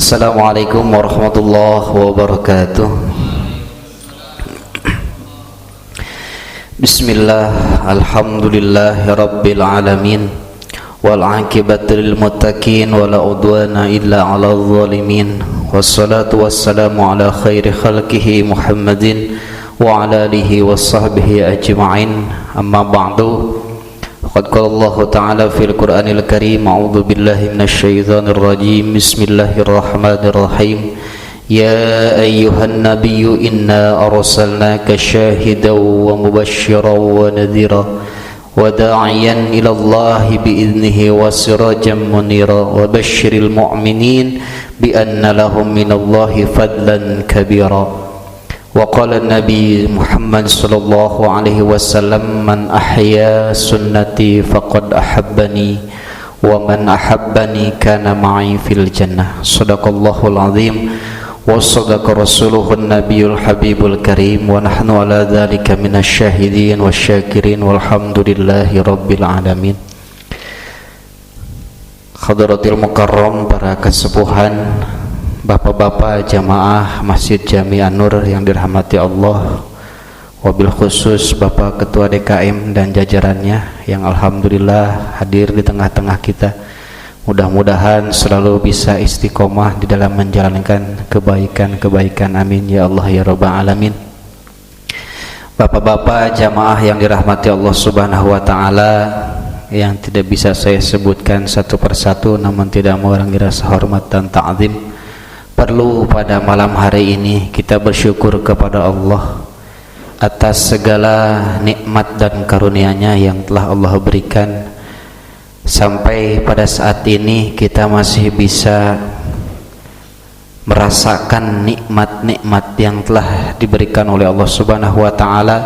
Assalamualaikum warahmatullahi wabarakatuh. Bismillah, alhamdulillahi rabbil alamin, wal aqibatu lil muttaqin, wala udwana illa 'alal zalimin. Wassalatu wassalamu ala khairi khalqihi Muhammadin wa ala alihi wassahbihi ajma'in. Amma ba'du. Qad qala Allah Ta'ala fil Qur'anil Karim, a'udzu billahi minasy syaithanir rajim. Bismillahirrahmanirrahim. Ya ayyuhan nabiyyu inna arsalnaka syahidan wa mubasysyiran wa nadhira wa da'iyan ila Allah bi'idnihi wa sirajan munira wa basyiril mu'minin bi anna lahum minallahi fadlan kabira. Wa qala Nabi Muhammad sallallahu alaihi wasallam, man ahya sunnati faqad ahabbani wa man ahabbani kana ma'i fil jannah. Shadaqallahul azim wa shadaqa rasuluhun nabiyul habibul karim wa nahnu ala dzalika minasy syahidin wasyakirin walhamdulillahi rabbil alamin. Hadratil mukarram, para kesepuhan, bapak-bapak jamaah Masjid Jami An-Nur yang dirahmati Allah, wabil khusus Bapak Ketua DKM dan jajarannya yang alhamdulillah hadir di tengah-tengah kita. Mudah-mudahan selalu bisa istiqomah di dalam menjalankan kebaikan-kebaikan, amin ya Allah ya rabbal alamin. Bapak-bapak jamaah yang dirahmati Allah subhanahu wa ta'ala, yang tidak bisa saya sebutkan satu persatu namun tidak mengurangi rasa hormat dan ta'zim, perlu pada malam hari ini kita bersyukur kepada Allah atas segala nikmat dan karunia-Nya yang telah Allah berikan. Sampai pada saat ini kita masih bisa merasakan nikmat-nikmat yang telah diberikan oleh Allah Subhanahu wa taala,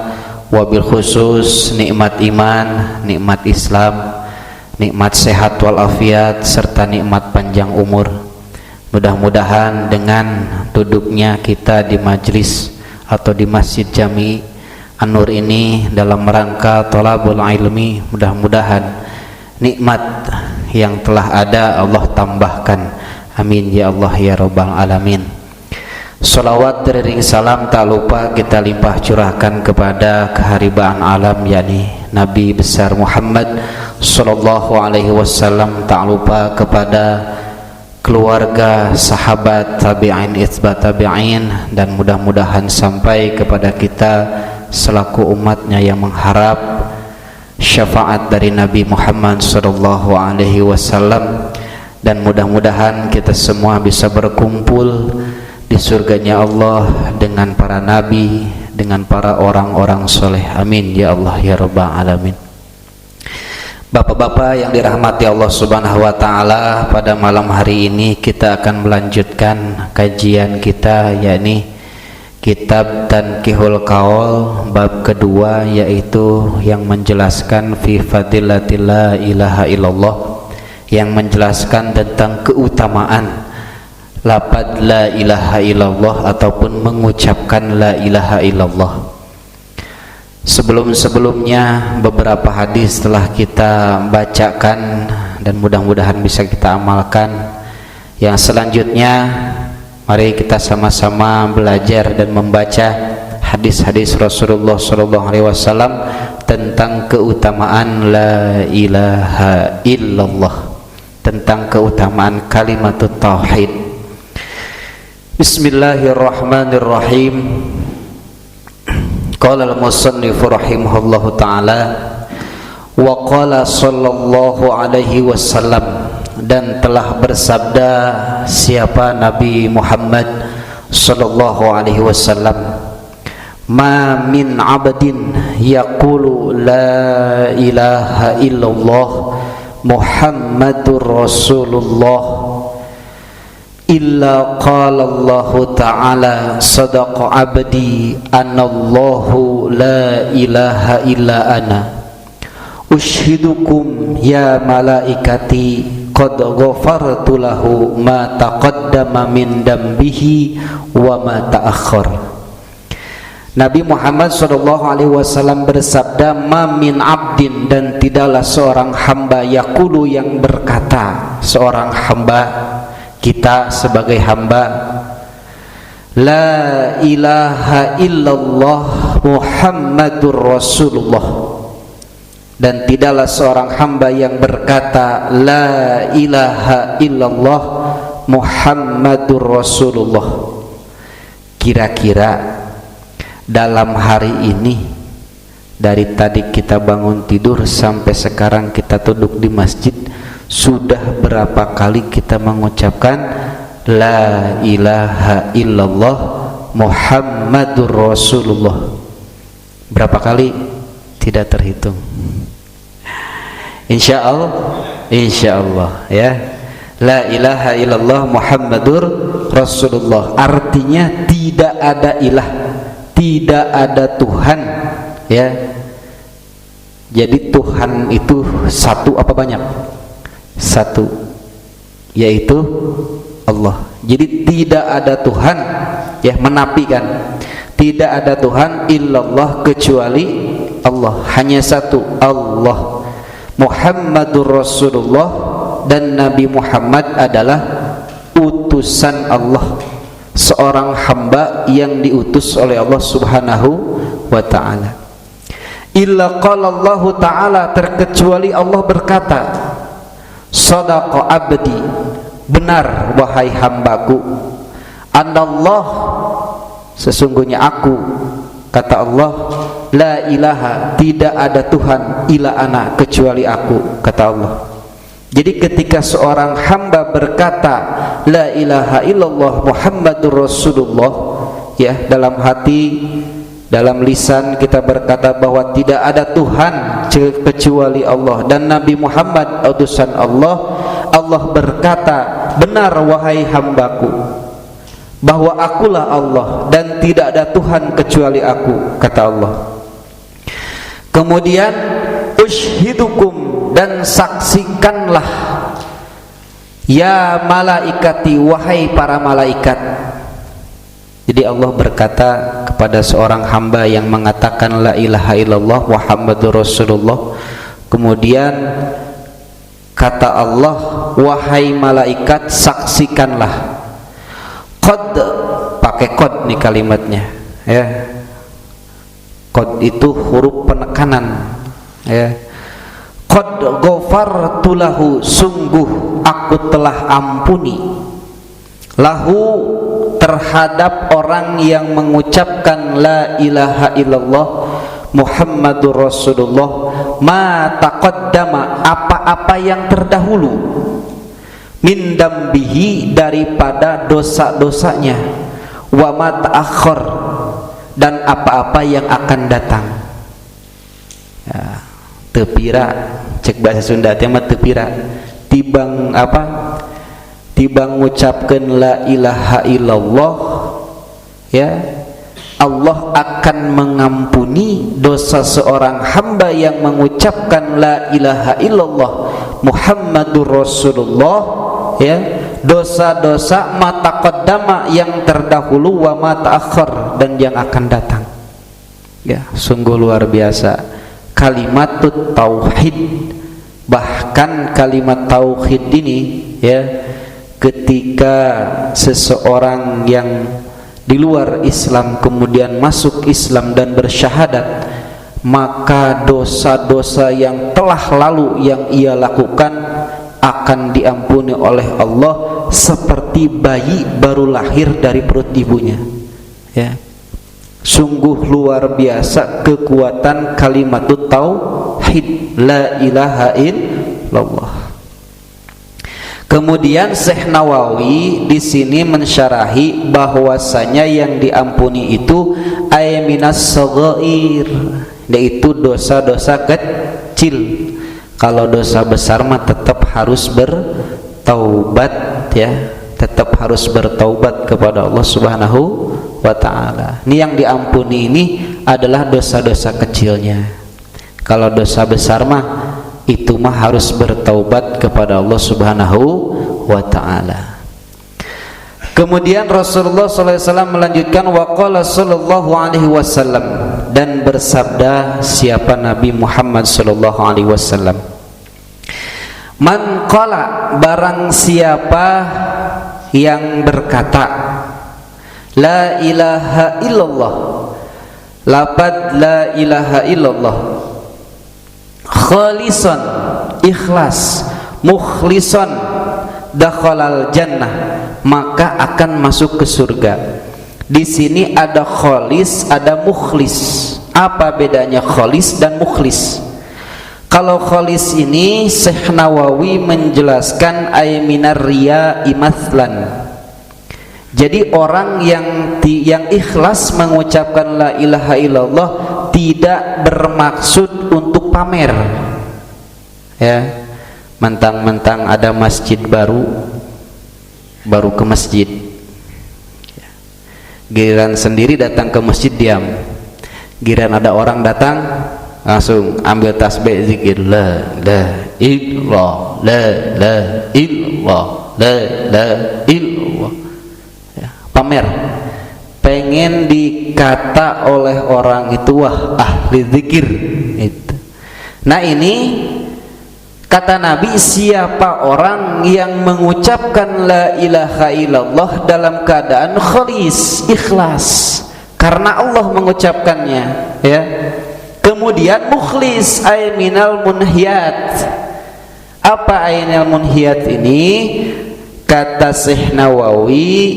wabil khusus nikmat iman, nikmat Islam, nikmat sehat walafiat serta nikmat panjang umur. Mudah-mudahan dengan duduknya kita di majlis atau di Masjid Jami An-Nur ini dalam rangka thalabul ilmi, mudah-mudahan nikmat yang telah ada Allah tambahkan, amin ya Allah ya rabbal alamin. Salawat dering salam tak lupa kita limpah curahkan kepada keharibaan alam, yakni Nabi besar Muhammad sallallahu alaihi wasallam, tak lupa kepada keluarga, sahabat, tabi'in, itba' tabi'in, dan mudah-mudahan sampai kepada kita selaku umatnya yang mengharap syafaat dari Nabi Muhammad sallallahu alaihi wasallam, dan mudah-mudahan kita semua bisa berkumpul di surganya Allah dengan para nabi, dengan para orang-orang soleh, amin ya Allah ya rabbal alamin. Bapak-bapak yang dirahmati Allah subhanahu wa ta'ala, pada malam hari ini kita akan melanjutkan kajian kita, yakni kitab Tanqihul Qaul bab kedua, yaitu yang menjelaskan fi fadilatil la ilaha illallah, yang menjelaskan tentang keutamaan lafaz la ilaha illallah ataupun mengucapkan la ilaha illallah. Sebelum-sebelumnya beberapa hadis telah kita bacakan dan mudah-mudahan bisa kita amalkan. Yang selanjutnya mari kita sama-sama belajar dan membaca hadis-hadis Rasulullah SAW tentang keutamaan la ilaha illallah, tentang keutamaan kalimatut tauhid. Bismillahirrahmanirrahim. Qala al-musannifu rahimahullahu ta'ala, wa qala sallallahu alaihi wasallam, dan telah bersabda siapa Nabi Muhammad sallallahu alaihi wasallam, ma min abdin yaqulu la ilaha illallah Muhammadur Rasulullah illa qala Allah ta'ala sadaqa abdi anallahu la ilaha illa ana ushidukum ya malaikati qad ghafartu lahu ma taqaddama min dambihi wa ma ta'akhkhar. Nabi Muhammad SAW bersabda, ma min abdin, dan tidaklah seorang hamba, yaqulu yang berkata, seorang hamba kita sebagai hamba, la ilaha illallah Muhammadur Rasulullah, dan tidaklah seorang hamba yang berkata la ilaha illallah Muhammadur Rasulullah. Kira-kira dalam hari ini, dari tadi kita bangun tidur sampai sekarang kita duduk di masjid, sudah berapa kali kita mengucapkan la ilaha illallah Muhammadur Rasulullah? Berapa kali? Tidak terhitung. Insya Allah ya. La ilaha illallah Muhammadur Rasulullah artinya tidak ada ilah, tidak ada Tuhan ya. Jadi Tuhan itu satu apa banyak? Satu, yaitu Allah. Jadi tidak ada Tuhan ya, menafikan tidak ada Tuhan illallah kecuali Allah, hanya satu Allah. Muhammadur Rasulullah, dan Nabi Muhammad adalah utusan Allah, seorang hamba yang diutus oleh Allah Subhanahu wa ta'ala. Illa qala Allah ta'ala, terkecuali Allah berkata, sadaqa abdi, benar wahai hambaku, anallah, sesungguhnya aku, kata Allah, la ilaha, tidak ada Tuhan, illa ana, kecuali aku, kata Allah. Jadi ketika seorang hamba berkata la ilaha illallah Muhammadur Rasulullah ya, dalam hati, dalam lisan kita berkata bahwa tidak ada Tuhan kecuali Allah dan Nabi Muhammad utusan Allah. Allah berkata, benar wahai hambaku, bahwa akulah Allah dan tidak ada Tuhan kecuali aku, kata Allah. Kemudian ushidukum, dan saksikanlah ya malaikati, wahai para malaikat. Jadi Allah berkata kepada seorang hamba yang mengatakan la ilaha illallah Muhammadur Rasulullah, kemudian kata Allah, wahai malaikat saksikanlah. Qad, pakai qad nih kalimatnya ya. Qad itu huruf penekanan ya. Qad ghafartu lahu, sungguh aku telah ampuni, lahu, terhadap orang yang mengucapkan la ilaha illallah Muhammadur Rasulullah, ma taqaddama, apa-apa yang terdahulu, min dambihi, daripada dosa-dosanya, wa ma ta'akhkhar, dan apa-apa yang akan datang ya. Tepira, cek bahasa Sunda teh mah tepira, tibang apa, tibang ngucapkeun la ilaha illallah ya, Allah akan mengampuni dosa seorang hamba yang mengucapkan la ilaha illallah Muhammadur Rasulullah ya, dosa-dosa ma taqaddama, yang terdahulu, wa ma ta'akhkhar, dan yang akan datang ya. Sungguh luar biasa kalimat tauhid. Bahkan kalimat tauhid ini ya, ketika seseorang yang di luar Islam kemudian masuk Islam dan bersyahadat, maka dosa-dosa yang telah lalu yang ia lakukan akan diampuni oleh Allah seperti bayi baru lahir dari perut ibunya ya. Sungguh luar biasa kekuatan kalimat tauhid la ilaha illallah. Kemudian Syekh Nawawi di sini mensyarahi bahwasanya yang diampuni itu ay minas shaghair, yaitu dosa-dosa kecil. Kalau dosa besar mah tetap harus bertaubat ya, tetap harus bertaubat kepada Allah Subhanahu wa ta'ala. Ini yang diampuni ini adalah dosa-dosa kecilnya. Kalau dosa besar mah itu mah harus bertaubat kepada Allah Subhanahu wa ta'ala. Kemudian Rasulullah SAW melanjutkan, wa qala sallallahu alaihi wasallam, dan bersabda siapa Nabi Muhammad sallallahu alaihi wasallam, man qala, barang siapa yang berkata la ilaha illallah, lafaz la ilaha illallah, khalisan ikhlas, mukhlisan dakhalal jannah, maka akan masuk ke surga. Di sini ada khalis, ada mukhlis. Apa bedanya khalis dan mukhlis? Kalau khalis ini Syekh Nawawi menjelaskan ay minar riya'i mathlan. Jadi orang yang ikhlas mengucapkan la ilaha illallah tidak bermaksud untuk pamer. Ya, mentang-mentang ada masjid baru ke masjid. Giliran sendiri datang ke masjid diam. Giliran ada orang datang langsung ambil tasbih zikir la illallah, la illallah, la illallah. Ya, pamer, pengen dikata oleh orang itu wah ahli zikir itu. Nah ini kata Nabi, siapa orang yang mengucapkan la ilaha illallah dalam keadaan khalis, ikhlas karena Allah mengucapkannya, ya. Kemudian mukhlis ay minal munhiyat. Apa ainal munhiyat ini? Kata Syekh Nawawi,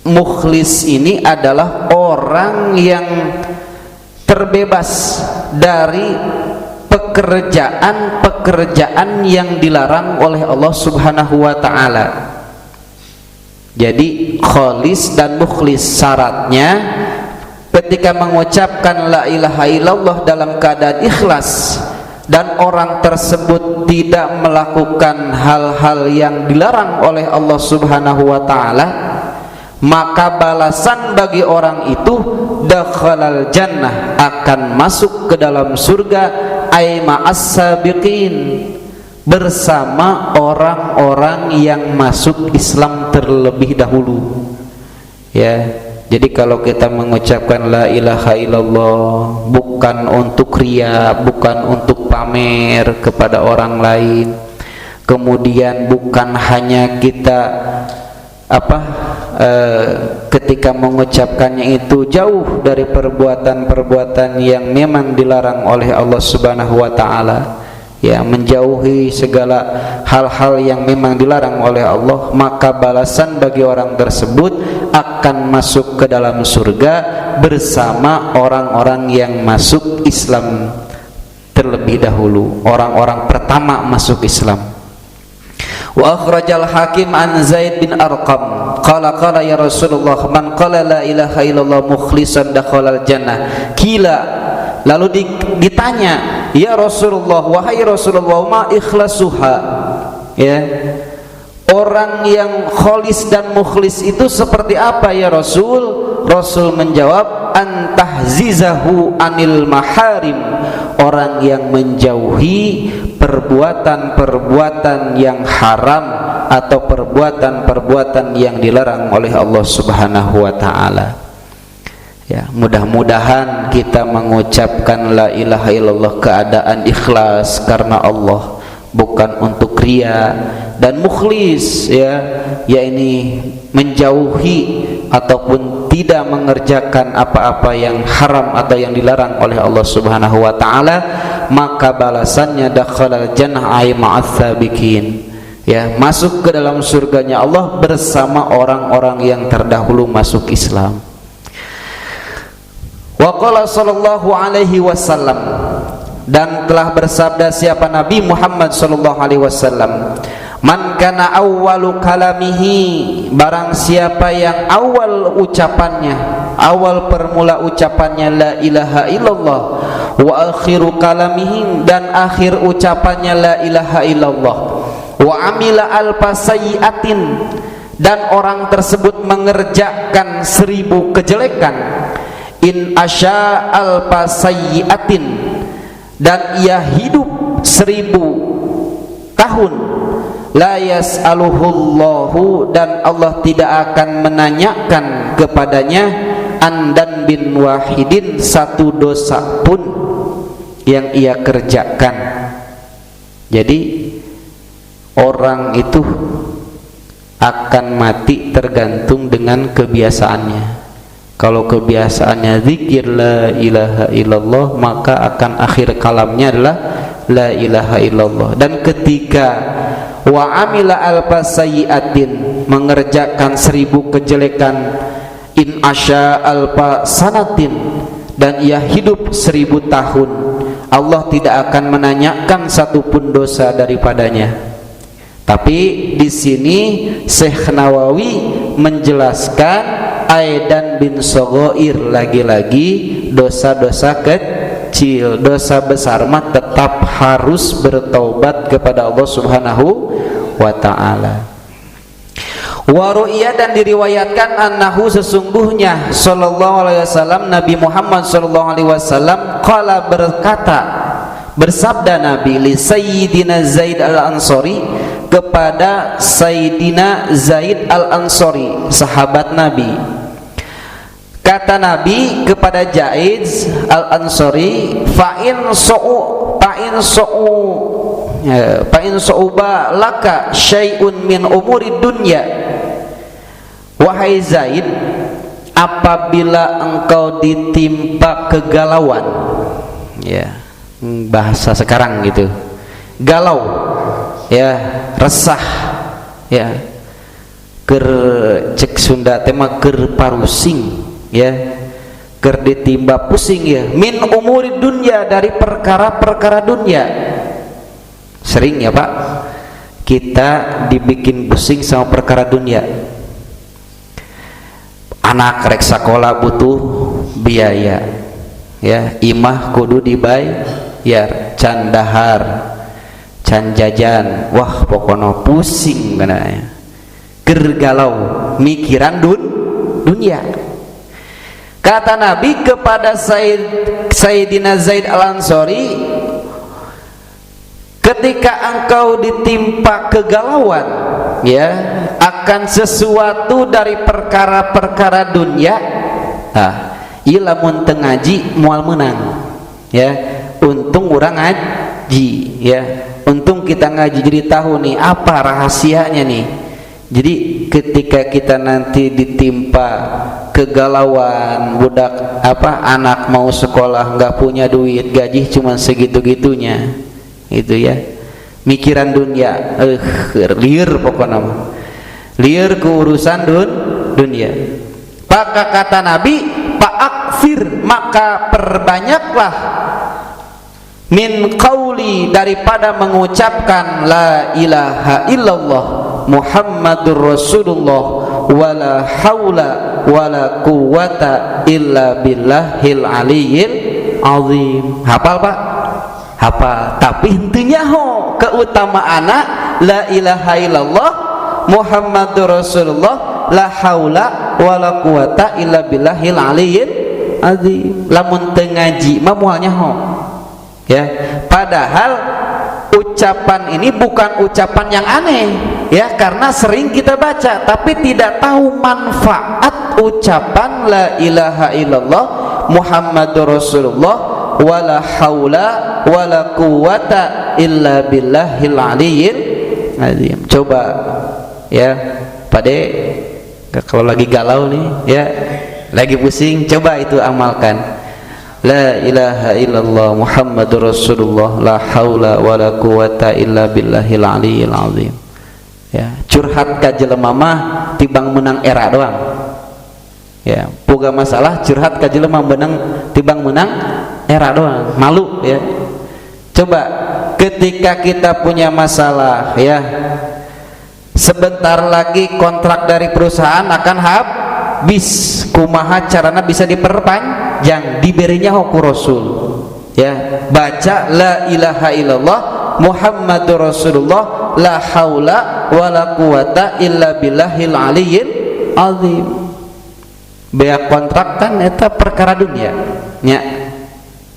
mukhlis ini adalah orang yang terbebas dari pekerjaan yang dilarang oleh Allah Subhanahu wa taala. Jadi khalis dan mukhlis syaratnya ketika mengucapkan la ilaha illallah dalam keadaan ikhlas dan orang tersebut tidak melakukan hal-hal yang dilarang oleh Allah Subhanahu wa taala, maka balasan bagi orang itu dakhalal jannah, akan masuk ke dalam surga, ay ma'as sabiqin, bersama orang-orang yang masuk Islam terlebih dahulu. Ya, jadi kalau kita mengucapkan la ilaha illallah bukan untuk riya, bukan untuk pamer kepada orang lain, kemudian bukan hanya kita ketika mengucapkannya itu jauh dari perbuatan-perbuatan yang memang dilarang oleh Allah Subhanahu wa taala, ya, menjauhi segala hal-hal yang memang dilarang oleh Allah, maka balasan bagi orang tersebut akan masuk ke dalam surga bersama orang-orang yang masuk Islam terlebih dahulu, orang-orang pertama masuk Islam. Wa akhrajal Hakim an Zaid bin Arqam qala qala ya Rasulullah man qala la ilaha illallah mukhlishan dakhalal jannah. Kila, lalu ditanya, ya Rasulullah, wahai Rasulullah, ma ikhlasuha, ya, orang yang khalis dan mukhlis itu seperti apa ya Rasul? Rasul menjawab, antahzizahu anil maharim, orang yang menjauhi perbuatan-perbuatan yang haram atau perbuatan-perbuatan yang dilarang oleh Allah Subhanahu wa taala. Ya, mudah-mudahan kita mengucapkan la ilaha illallah keadaan ikhlas karena Allah, bukan untuk riya, dan mukhlis, ya, yakni menjauhi ataupun tidak mengerjakan apa-apa yang haram atau yang dilarang oleh Allah Subhanahu wa taala, maka balasannya dakhalal jannah ay ma'ats sabiqin, ya, masuk ke dalam surganya Allah bersama orang-orang yang terdahulu masuk Islam. Wa qala sallallahu alaihi wasallam, dan telah bersabda siapa Nabi Muhammad sallallahu alaihi wasallam, man kana awwalu kalamihi, barang siapa yang awal ucapannya, awal permula ucapannya la ilaha illallah, wa akhiru kalamihi, dan akhir ucapannya la ilaha illallah, wa amila alfa sayyi'atin, dan orang tersebut mengerjakan 1000 kejelekan, in asya alfa sayyi'atin, dan ia hidup 1000 tahun, la yas'aluhullahu, dan Allah tidak akan menanyakan kepadanya andan bin wahidin, satu dosa pun yang ia kerjakan. Jadi orang itu akan mati tergantung dengan kebiasaannya. Kalau kebiasaannya zikir la ilaha illallah, maka akan akhir kalamnya adalah la ilaha illallah. Dan ketika wa amila alfa sayyi'atin, mengerjakan 1000 kejelekan, in asya alfa sanatin, dan ia hidup 1000 tahun, Allah tidak akan menanyakan satupun dosa daripadanya. Tapi di sini Syekh Nawawi menjelaskan aidan bin sogoir, lagi-lagi dosa-dosa kecil. Dosa besar mah tetap harus bertaubat kepada Allah Subhanahu wa ta'ala. Waru'iyah, dan diriwayatkan annahu, sesungguhnya sallallahu alaihi wasallam, Nabi Muhammad sallallahu alaihi wasallam, qala, berkata, bersabda Nabi, li Sayyidina Zaid al-Ansari, kepada Sayyidina Zaid al-Ansari, sahabat Nabi. Kata Nabi kepada Zaid al-Ansari, fa'in su'uba laka syai'un min umuri dunya. Wahai Zaid, apabila engkau ditimpa kegalauan, ya, bahasa sekarang gitu, galau, ya, resah, ya, ker cek Sunda tema ker parusing, ya, ker ditimba pusing, ya, min umuri dunya, dari perkara-perkara dunia. Sering ya Pak, kita dibikin pusing sama perkara dunia. Anak rek sekolah butuh biaya, ya, imah kudu dibayar, can dahar, can jajan, wah pokoknya pusing kenanya, gergalau mikiran dunia. Kata Nabi kepada Sayyidina Zaid al-Ansari, ketika engkau ditimpa kegalauan, ya, akan sesuatu dari perkara-perkara dunia, ilamun tengaji mual menang, ya, untung orang ngaji, ya, untung kita ngaji jadi tahu nih apa rahasianya nih. Jadi ketika kita nanti ditimpa kegalauan, budak anak mau sekolah nggak punya duit, gaji cuma segitu-gitunya, itu ya, mikiran dunia, liar pokoknya, liar ke urusan dunia. Maka kata Nabi, fa'akfir, maka perbanyaklah, min qauli, daripada mengucapkan la ilaha illallah Muhammadur Rasulullah, wala haula wala quwwata illa billahil aliyyil azim. Hafal Pak? Hafal. Tapi intinya keutamaana la ilaha illallah Muhammadur Rasulullah, la haula wala quwwata illa billahil aliyyil azim. Lamun teu ngaji mah moalnya ya, padahal ucapan ini bukan ucapan yang aneh, ya, karena sering kita baca tapi tidak tahu manfaat ucapan la ilaha illallah Muhammadur Rasulullah, wala haula wala quwwata illa billahil aliyyil azim. Coba ya Pade, kalau lagi galau nih, ya, lagi pusing, coba itu amalkan. La ilaha illallah Muhammadur Rasulullah, la haula wala quwwata illa billahil aliyyil azim. Ya, curhat ka jelema mah tibang menang era doang. Ya, boga masalah curhat ka jelema tibang menang era doang, malu ya. Coba ketika kita punya masalah, ya, sebentar lagi kontrak dari perusahaan akan habis, kumaha carana bisa diperpanjang, diberinya ku Rasul, ya, baca la ilaha illallah Muhammadur Rasulullah, la haula wala quwata illa billahil aliyyil azim. Bea kontrak kan eta perkara dunia nya,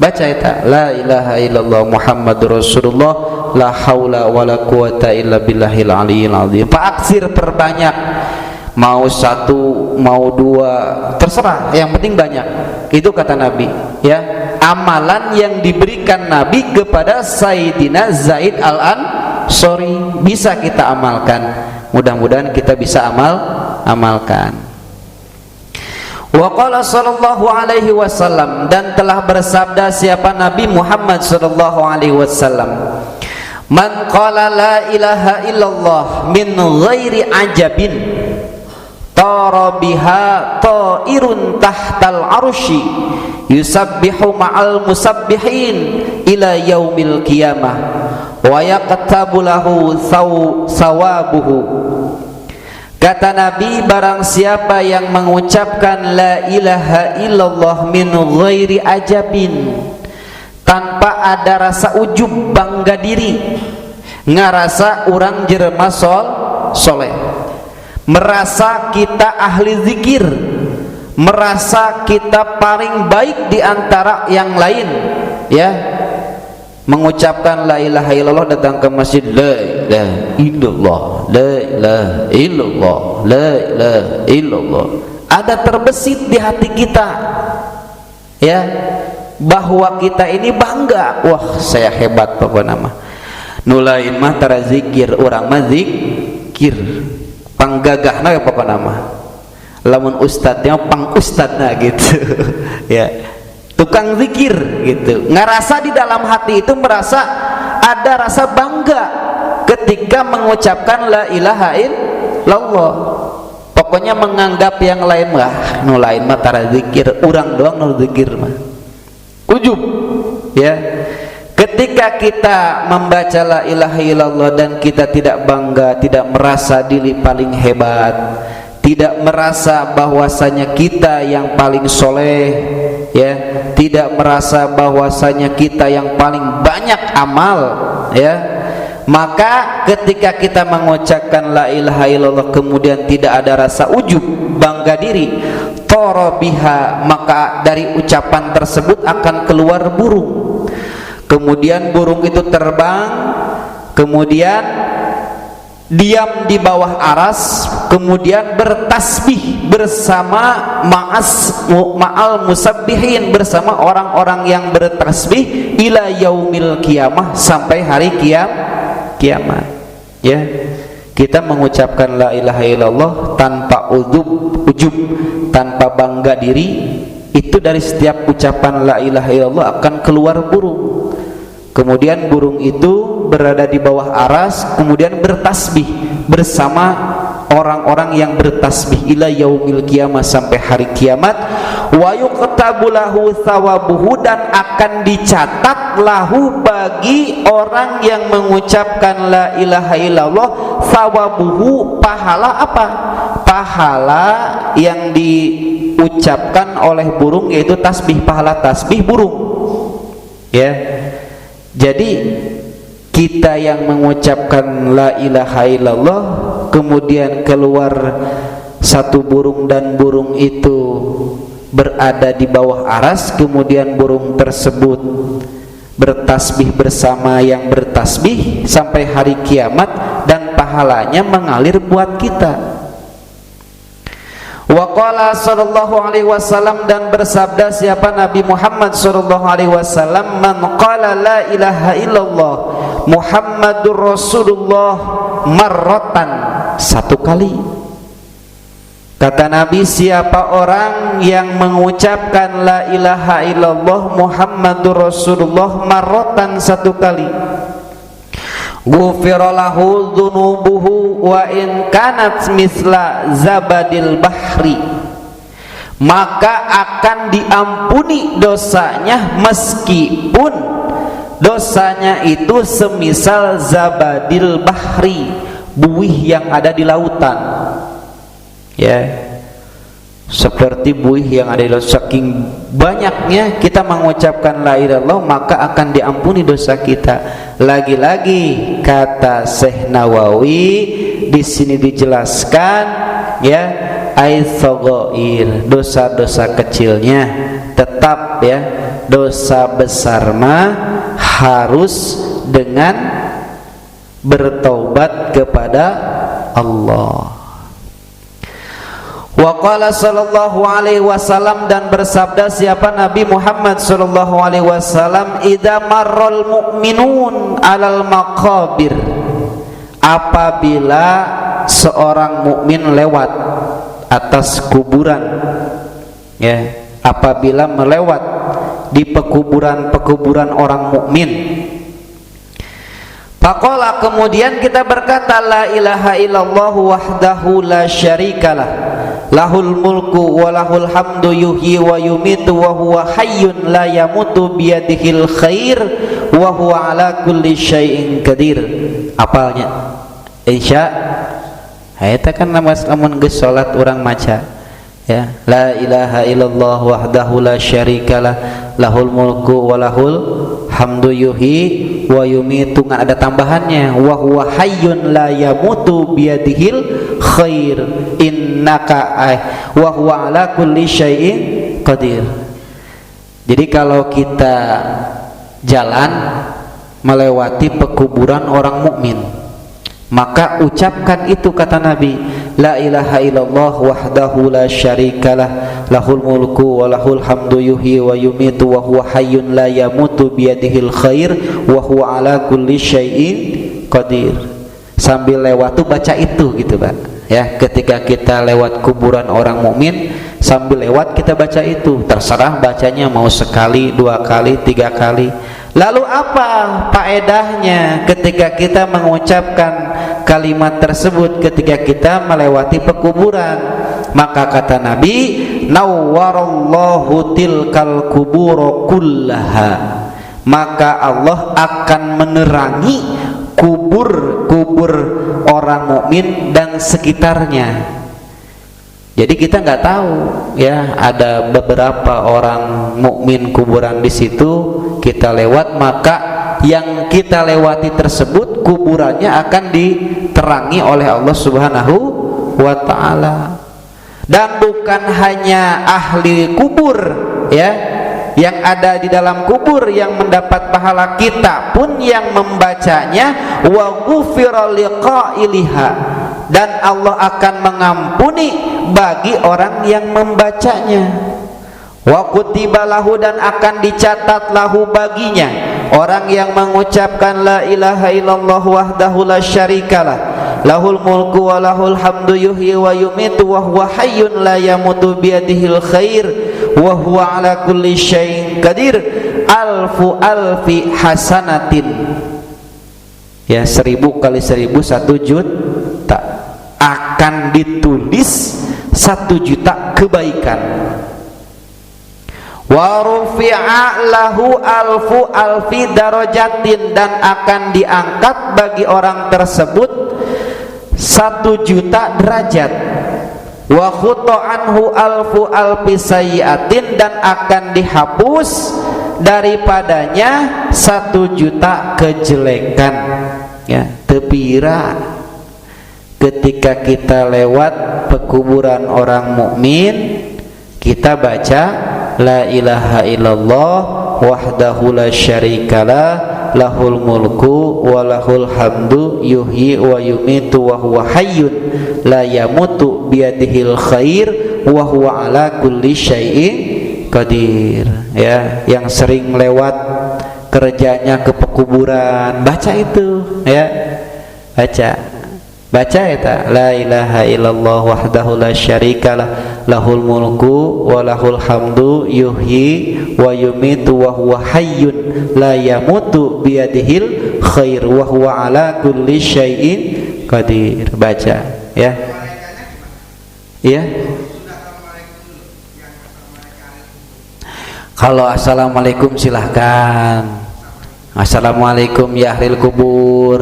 baca eta la ilaha illallah Muhammadur Rasulullah, la haula wala quwata illa billahil aliyyil azim. Aksir perbanyak, mau satu mau dua terserah, yang penting banyak. Itu kata Nabi, ya, amalan yang diberikan Nabi kepada Sayyidina Zaid al-Ansari bisa kita amalkan. Mudah-mudahan kita bisa amalkan. Wa qala sallallahu alaihi wasallam, dan telah bersabda siapa Nabi Muhammad sallallahu alaihi wasallam, man qala la ilaha illallah min ghairi ajabin tara biha ta'irun tahtal arsy yusabbihu ma'al musabbihin ila yaumil qiyamah wa yaqtabu lahu sawabuhu. Kata Nabi, barang siapa yang mengucapkan la ilaha illallah min ghairi ajabin, tanpa ada rasa ujub bangga diri, ngarasa orang jelema soleh, merasa kita ahli zikir, merasa kita paling baik di antara yang lain, ya, mengucapkan la ilaha illallah, datang ke masjid, la ilaha illallah, la ilaha illallah, la ilaha illallah, ada terbesit di hati kita, ya, bahwa kita ini bangga, wah saya hebat pokoknya mah. Nulain mah tara zikir, orang mah zikir, panggagahna pokoknya mah. Lamun ustadznya pang ustadzna gitu, ya. Tukang zikir gitu, ngerasa di dalam hati itu merasa ada rasa bangga ketika mengucapkan la ilaha illallah. Pokoknya menganggap yang lain mah, nu lain mah tara zikir, urang doang nu zikir mah. Ujub, ya. Ketika kita membaca la ilaha illallah dan kita tidak bangga, tidak merasa diri paling hebat, tidak merasa bahwasanya kita yang paling soleh, ya, tidak merasa bahwasanya kita yang paling banyak amal, ya, maka ketika kita mengucapkan la ilaha illallah kemudian tidak ada rasa ujub bangga diri, torobiha, maka dari ucapan tersebut akan keluar burung, kemudian burung itu terbang, kemudian diam di bawah aras, kemudian bertasbih bersama ma'al musabbihin, bersama orang-orang yang bertasbih ila yaumil qiyamah, sampai hari kiamat, ya. Kita mengucapkan la ilaha illallah tanpa ujub, tanpa bangga diri, itu dari setiap ucapan la ilaha illallah akan keluar burung. Kemudian burung itu berada di bawah aras, kemudian bertasbih bersama orang-orang yang bertasbih ila yaumil qiyamah, sampai hari kiamat. Wa yuqtabu lahu thawabuhu, dan akan dicatat lahu bagi orang yang mengucapkan la ilaha illallah thawabuhu, pahala apa? Pahala yang diucapkan oleh burung, yaitu tasbih, pahala tasbih burung, ya. Jadi kita yang mengucapkan la ilaha illallah kemudian keluar satu burung, dan burung itu berada di bawah aras, kemudian burung tersebut bertasbih bersama yang bertasbih sampai hari kiamat, dan pahalanya mengalir buat kita. Wa qala sallallahu alaihi wasallam, dan bersabda siapa Nabi Muhammad sallallahu alaihi wasallam, man qala la ilaha illallah Muhammadur Rasulullah marratan, satu kali. Kata Nabi, siapa orang yang mengucapkan la ilaha illallah Muhammadur Rasulullah marratan, satu kali, ghufira lahu dzunubuhu wa in kanat misla zabadil bahri, maka akan diampuni dosanya meskipun dosanya itu semisal zabadil bahri, buih yang ada di lautan, ya, seperti buih yang ada di lautan. Saking banyaknya kita mengucapkan la ilaha illallah, maka akan diampuni dosa kita. Lagi-lagi kata Syekh Nawawi di sini dijelaskan, ya, aitsaghair, dosa-dosa kecilnya tetap, ya, dosa besar mah harus dengan bertaubat kepada Allah. Wa qala sallallahu alaihi wasallam, dan bersabda siapa Nabi Muhammad sallallahu alaihi wasallam, idza marral mu'minun alal maqabir, apabila seorang mukmin lewat atas kuburan, ya, apabila melewat di pekuburan orang mukmin, faqala, kemudian kita berkata, la ilaha illallah wahdahu la syarikalah, lahul mulku wa lahul hamdu yuhyi wa yumitu wa huwa hayyun la yamutu biyadihil khair wa huwa ala kulli syai'in qadir. Apalnya insya eta kan lamun geus salat urang maca, ya, la ilaha illallah wahdahu la syarikalah, lahul mulku wa lahul hamdu yuhyi wa yumitu, ngan ada tambahannya, wa huwa hayyun la yamutu biyadihil khair innaka wa huwa ala kulli syai'in qadir. Jadi kalau kita jalan melewati pekuburan orang mukmin, maka ucapkan itu, kata Nabi, la ilaha illallah wahdahu la syarikalah, lahul mulku wa lahul hamdu yuhyi wa yumitu wa huwa hayyun la yamutu biyadihil khair wa huwa ala kulli syai'in qadir. Sambil lewat tuh baca itu gitu, Pak. Ya, ketika kita lewat kuburan orang mukmin, sambil lewat kita baca itu. Terserah bacanya mau sekali, 2 kali, 3 kali. Lalu apa faedahnya ketika kita mengucapkan kalimat tersebut ketika kita melewati pekuburan? Maka kata Nabi, nawwarallahu tilkal kubura kullaha, maka Allah akan menerangi kubur-kubur orang mukmin dan sekitarnya. Jadi kita nggak tahu, ya, ada beberapa orang mukmin kuburan di situ, kita lewat, maka yang kita lewati tersebut kuburannya akan diterangi oleh Allah Subhanahu wa taala. Dan bukan hanya ahli kubur, ya, yang ada di dalam kubur yang mendapat pahala, kita pun yang membacanya, wa ghufira liqailiha, dan Allah akan mengampuni bagi orang yang membacanya, wa kutiba lahu, dan akan dicatat lahu baginya, orang yang mengucapkan la ilaha illallah wahdahu la syarikalah, lahul mulku wa lahul hamdu yuhyi wa yumitu wa huwa hayyun la yamutu biyadihil khair wa huwa ala kulli syai'in qadir, alfu alfi hasanatin, ya, 1000 kali 1000 1 juta, akan ditulis 1 juta kebaikan. Wa rufi'a lahu alfu alfi darajatin, dan akan diangkat bagi orang tersebut 1 juta derajat. Wa khuta'anhu alfu alfi sayyi'atin, dan akan dihapus daripadanya 1 juta kejelekan, ya, tepira. Ketika kita lewat pekuburan orang mukmin, kita baca la ilaha illallah wahdahu la syarikalah, lahul mulku wa lahul hamdu yuhyi wa yumitu wa huwa hayyun la yamutu biyadihil khair wa huwa ala kulli syai'in qadir. Ya, yang sering lewat kerjanya ke pekuburan, baca itu, ya, baca eta la ilaha illallah wahdahu la syarikalah, lahul mulku wa lahul hamdu yuhyi wa yumitu wa huwa hayyun la yamutu biyadihil khair wa huwa ala kulli syai'in qadir. Baca, ya. Iya. Kalau assalamualaikum silahkan. Assalamualaikum ya ahlil kubur.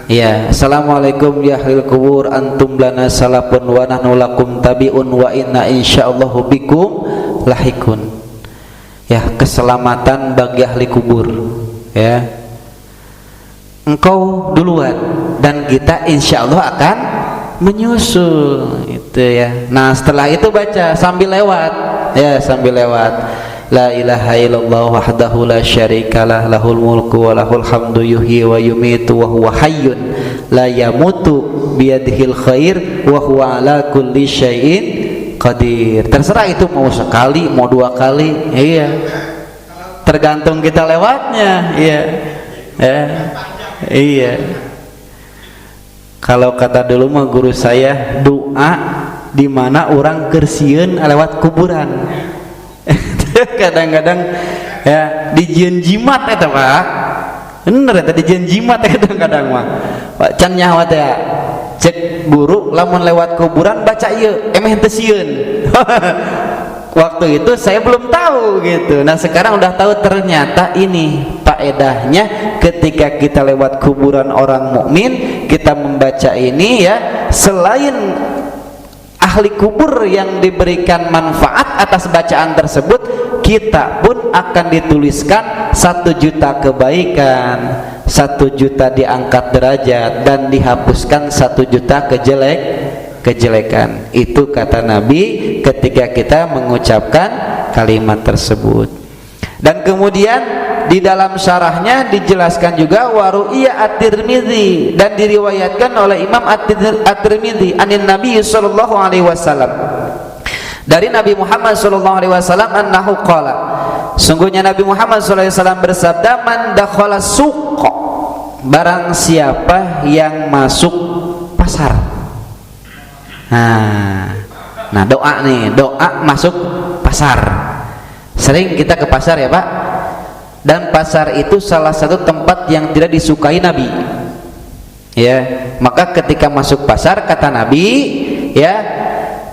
Ya, assalamualaikum ya ahlil kubur, antum lana salafun wa nahnu lakum tabi'un wa inna insyaallahu bikum lahikun. Ya, keselamatan bagi ahli kubur, ya. Engkau duluan dan kita insyaallah akan menyusul, itu ya. Nah, setelah itu baca sambil lewat, ya, sambil lewat. La ilaha illallah wahdahu la syarikalah, lahul mulku wa lahul hamdu yuhyi wa yumitu wa huwa hayyun la yamutu biyadihil khair wa huwa ala kulli syai'in qadir. Terserah itu mau sekali, mau 2 kali, iya, tergantung kita lewatnya, iya, iya. Kalau kata dulu mah guru saya, doa di mana orang kersieun lewat kuburan. Kadang-kadang ya dijieun jimat eta Pak. Bener eta dijieun jimat kadang-kadang mah. Pak can nyawa teh cek guru lamun lewat kuburan baca ieu emeh teu sieun. Waktu itu saya belum tahu gitu. Nah sekarang udah tahu ternyata ini faedahnya ketika kita lewat kuburan orang mukmin kita membaca ini ya, selain ahli kubur yang diberikan manfaat atas bacaan tersebut, kita pun akan dituliskan 1 juta kebaikan, 1 juta diangkat derajat, dan dihapuskan 1 juta kejelekan. Itu kata Nabi ketika kita mengucapkan kalimat tersebut. Dan kemudian di dalam syarahnya dijelaskan juga waru'iyya at-Tirmidzi, dan diriwayatkan oleh Imam at-Tirmidzi anin Nabi sallallahu alaihi wasallam, dari Nabi Muhammad sallallahu alaihi wasallam, annahu qala, sungguhnya Nabi Muhammad sallallahu alaihi wasallam bersabda, man dakhala suq, barang siapa yang masuk pasar. Nah doa nih, doa masuk pasar. Sering kita ke pasar ya Pak, dan pasar itu salah satu tempat yang tidak disukai Nabi ya. Maka ketika masuk pasar kata Nabi ya,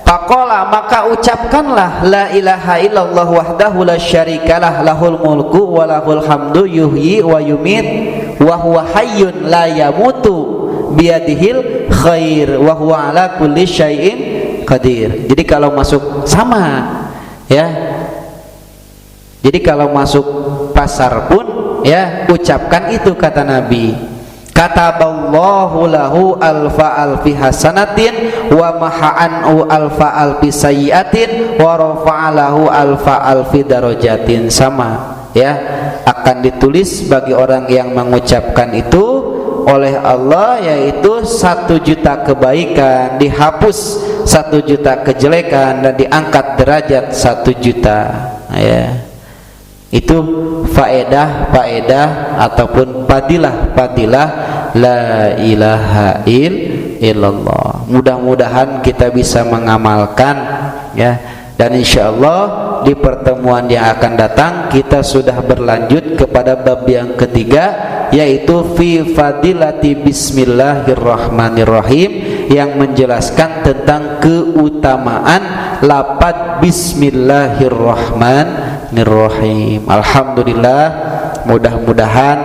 faqala, maka ucapkanlah la ilaha illallah wahdahu la syarikalah lahul mulku wa lahul hamdu yuhyi wa yumit wa huwa hayyun la yamutu biyadihil khair wa huwa ala kulli syai'in qadir. Jadi kalau masuk sama ya, jadi kalau masuk pasar pun ya ucapkan itu kata Nabi, kataballahu lahu alfa alfi hasanatin wa maha'anhu alfa alfi sayyiatin wa rafa'alahu alfa alfi darajatin. Sama ya, akan ditulis bagi orang yang mengucapkan itu oleh Allah yaitu 1 juta kebaikan, dihapus 1 juta kejelekan, dan diangkat derajat 1 juta ya. Itu faedah ataupun fadilah la ilaha illallah. Mudah-mudahan kita bisa mengamalkan ya, dan insyaallah di pertemuan yang akan datang kita sudah berlanjut kepada bab yang ketiga, yaitu fi fadilati bismillahirrahmanirrahim, yang menjelaskan tentang keutamaan lafaz bismillahirrahmanirrahim. Alhamdulillah, mudah-mudahan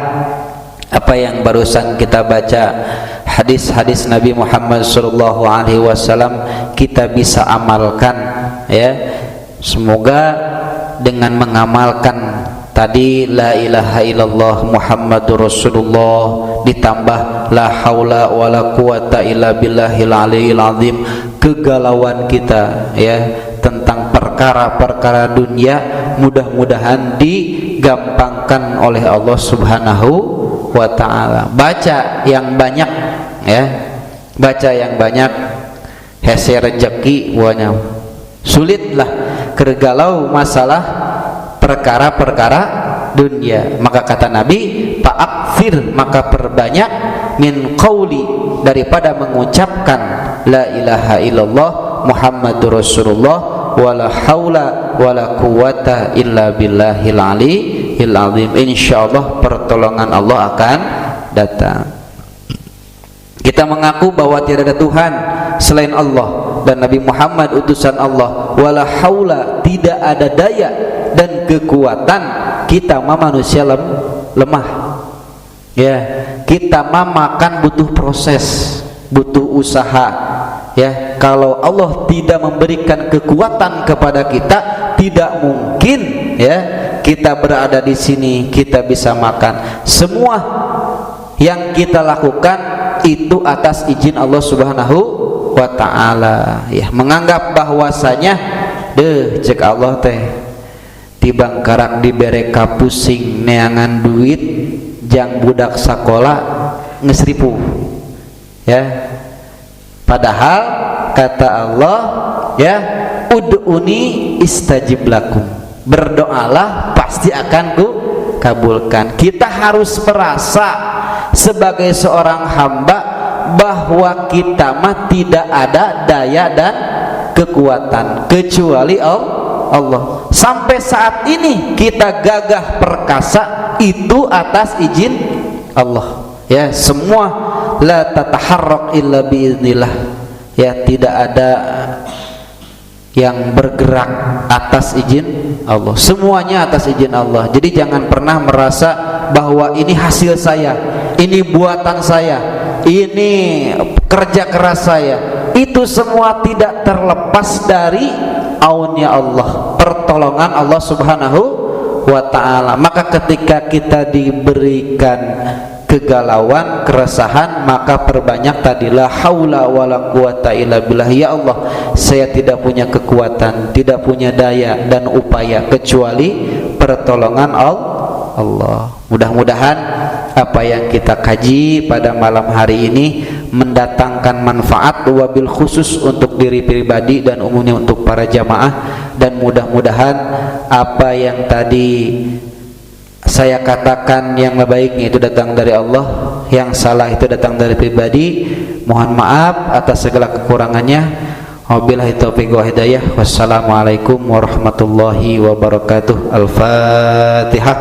apa yang barusan kita baca, hadis-hadis Nabi Muhammad SAW, kita bisa amalkan ya. Semoga dengan mengamalkan tadi la ilaha illallah Muhammadur Rasulullah ditambah la haula wala quwata illa billahil aliyil azim, kegalauan kita ya tentang perkara-perkara dunia mudah-mudahan digampangkan oleh Allah Subhanahu wa ta'ala. Baca yang banyak ya, baca yang banyak, hese rezeki wanya sulitlah kergalau masalah perkara-perkara dunia. Maka kata Nabi, fa'akfir, maka perbanyak, min qauli, daripada mengucapkan la ilaha illallah Muhammadur Rasulullah wala haula wala quwata illa billahil aliyil azim. Insyaallah pertolongan Allah akan datang. Kita mengaku bahwa tidak ada Tuhan selain Allah dan Nabi Muhammad utusan Allah, wala haula, tidak ada daya dan kekuatan, kita mah manusia lemah ya, kita mah makan butuh proses, butuh usaha ya. Kalau Allah tidak memberikan kekuatan kepada kita, tidak mungkin ya kita berada di sini, kita bisa makan. Semua yang kita lakukan itu atas izin Allah Subhanahu wa ta'ala ya. Menganggap bahwasanya cek Allah teh tibangkarak dibere kapusing neangan duit jang budak sakola ngesripu ya. Padahal kata Allah ya, ud'uni istajib lakum, berdoalah pasti akan ku kabulkan. Kita harus merasa sebagai seorang hamba bahwa kita mah tidak ada daya dan kekuatan kecuali Allah. Sampai saat ini kita gagah perkasa itu atas izin Allah. Ya, semua la tataharrak illa biiznillah. Ya, tidak ada yang bergerak atas izin Allah, semuanya atas izin Allah. Jadi jangan pernah merasa bahwa ini hasil saya, ini buatan saya, ini kerja keras saya. Itu semua tidak terlepas dari aunnya Allah, pertolongan Allah Subhanahu wa ta'ala. Maka ketika kita diberikan kegalauan, keresahan, maka perbanyak tadi la haula wala quwata illa billah. Ya Allah, saya tidak punya kekuatan, tidak punya daya dan upaya kecuali pertolongan Allah. Mudah-mudahan apa yang kita kaji pada malam hari ini mendatangkan manfaat wabil khusus untuk diri pribadi dan umumnya untuk para jamaah, dan mudah-mudahan apa yang tadi saya katakan yang baiknya itu datang dari Allah, yang salah itu datang dari pribadi. Mohon maaf atas segala kekurangannya. Wabillahi taufiq wa hidayah. Wassalamualaikum warahmatullahi wabarakatuh. Al-Fatihah.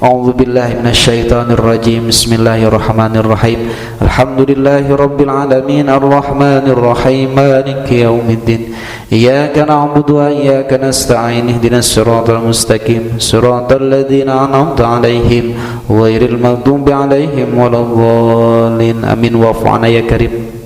A'udzu billahi minasyaitonir rajim. Bismillahirrahmanirrahim. Alhamdulillahi rabbil alamin arrahmanir rahim maliki yaumiddin. Iyyaka na'budu wa iyyaka nasta'in ihdinas siratal mustaqim siratal ladzina an'amta 'alaihim ghairil maghdubi 'alaihim waladdallin. Amin wa'fu 'anna ya karim.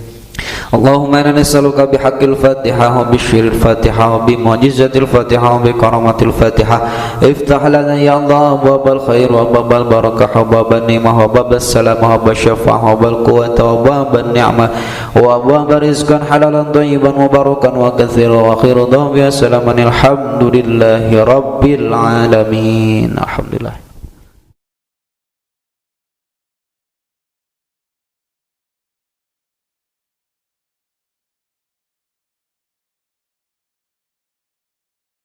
Allahumma inna nas'aluka bihaqqil Fatihah wa bisyiril Fatihah wa bimu'jizatil Fatihah wa bikaramatil Fatihah. Iftah lana ya Allah babal khair wa babal barakah wa babal ni'mah wa babal salam wa babal syafa'ah wa babal quwwata wa babal ni'mah wa babal rizqan halalan thayyiban mubarakan wa katsiran wa akhiru da'wana alhamdulillahi rabbil alamin. Alhamdulillah.